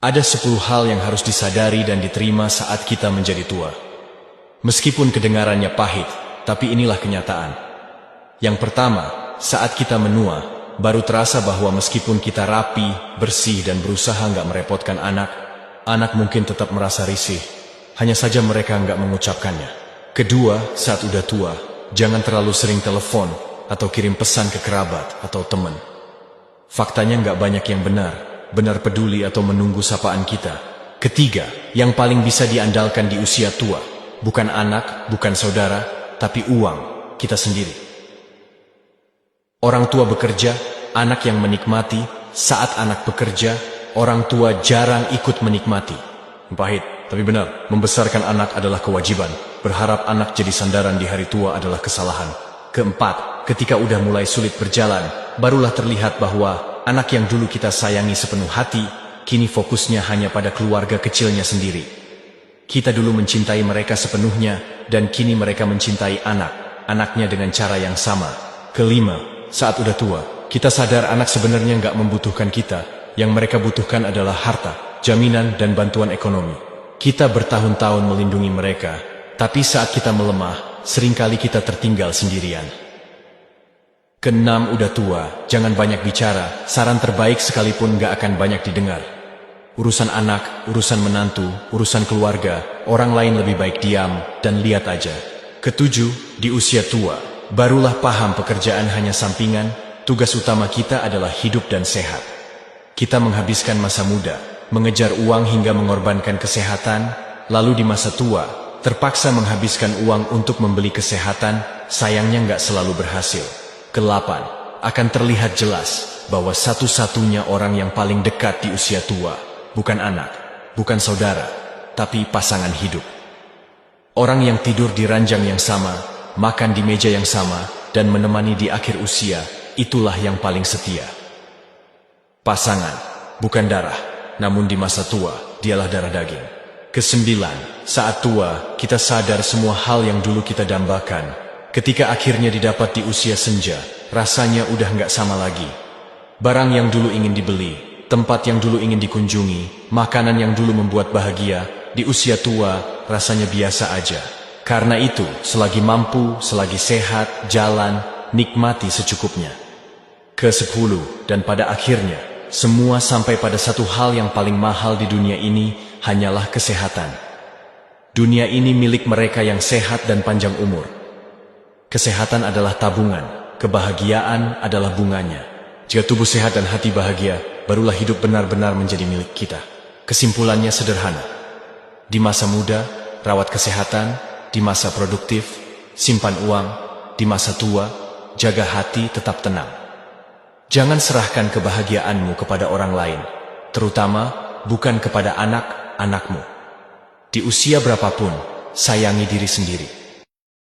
Ada 10 hal yang harus disadari dan diterima saat kita menjadi tua. Meskipun kedengarannya pahit, tapi inilah kenyataan. Yang pertama, saat kita menua, baru terasa bahwa meskipun kita rapi, bersih, dan berusaha nggak merepotkan anak mungkin tetap merasa risih. Hanya saja mereka nggak mengucapkannya. Kedua, saat udah tua, jangan terlalu sering telepon atau kirim pesan ke kerabat atau teman. Faktanya nggak banyak yang benar peduli atau menunggu sapaan kita. Ketiga, yang paling bisa diandalkan di usia tua, bukan anak, bukan saudara, tapi uang kita sendiri. Orang tua bekerja, anak yang menikmati. Saat anak bekerja, orang tua jarang ikut menikmati. Pahit, tapi benar, membesarkan anak adalah kewajiban. Berharap anak jadi sandaran di hari tua adalah kesalahan. Keempat, ketika udah mulai sulit berjalan, barulah terlihat bahwa anak yang dulu kita sayangi sepenuh hati, kini fokusnya hanya pada keluarga kecilnya sendiri. Kita dulu mencintai mereka sepenuhnya, dan kini mereka mencintai anaknya dengan cara yang sama. Kelima, saat udah tua, kita sadar anak sebenarnya nggak membutuhkan kita. Yang mereka butuhkan adalah harta, jaminan, dan bantuan ekonomi. Kita bertahun-tahun melindungi mereka, tapi saat kita melemah, seringkali kita tertinggal sendirian. Keenam, udah tua, jangan banyak bicara. Saran terbaik sekalipun gak akan banyak didengar. Urusan anak, urusan menantu, urusan keluarga, orang lain lebih baik diam dan lihat aja. Ketujuh, di usia tua, barulah paham pekerjaan hanya sampingan. Tugas utama kita adalah hidup dan sehat. Kita menghabiskan masa muda, mengejar uang hingga mengorbankan kesehatan, lalu di masa tua, terpaksa menghabiskan uang untuk membeli kesehatan, sayangnya gak selalu berhasil. Kedelapan, akan terlihat jelas bahwa satu-satunya orang yang paling dekat di usia tua, bukan anak, bukan saudara, tapi pasangan hidup. Orang yang tidur di ranjang yang sama, makan di meja yang sama, dan menemani di akhir usia, itulah yang paling setia. Pasangan, bukan darah, namun di masa tua, dialah darah daging. Kesembilan, saat tua, kita sadar semua hal yang dulu kita dambakan. Ketika akhirnya didapat di usia senja, rasanya udah nggak sama lagi. Barang yang dulu ingin dibeli, tempat yang dulu ingin dikunjungi, makanan yang dulu membuat bahagia, di usia tua rasanya biasa aja. Karena itu, selagi mampu, selagi sehat, jalan, nikmati secukupnya. Ke-10, dan pada akhirnya, semua sampai pada satu hal yang paling mahal di dunia ini, hanyalah kesehatan. Dunia ini milik mereka yang sehat dan panjang umur. Kesehatan adalah tabungan, kebahagiaan adalah bunganya. Jika tubuh sehat dan hati bahagia, barulah hidup benar-benar menjadi milik kita. Kesimpulannya sederhana. Di masa muda, rawat kesehatan. Di masa produktif, simpan uang. Di masa tua, jaga hati tetap tenang. Jangan serahkan kebahagiaanmu kepada orang lain, terutama bukan kepada anak-anakmu. Di usia berapapun, sayangi diri sendiri.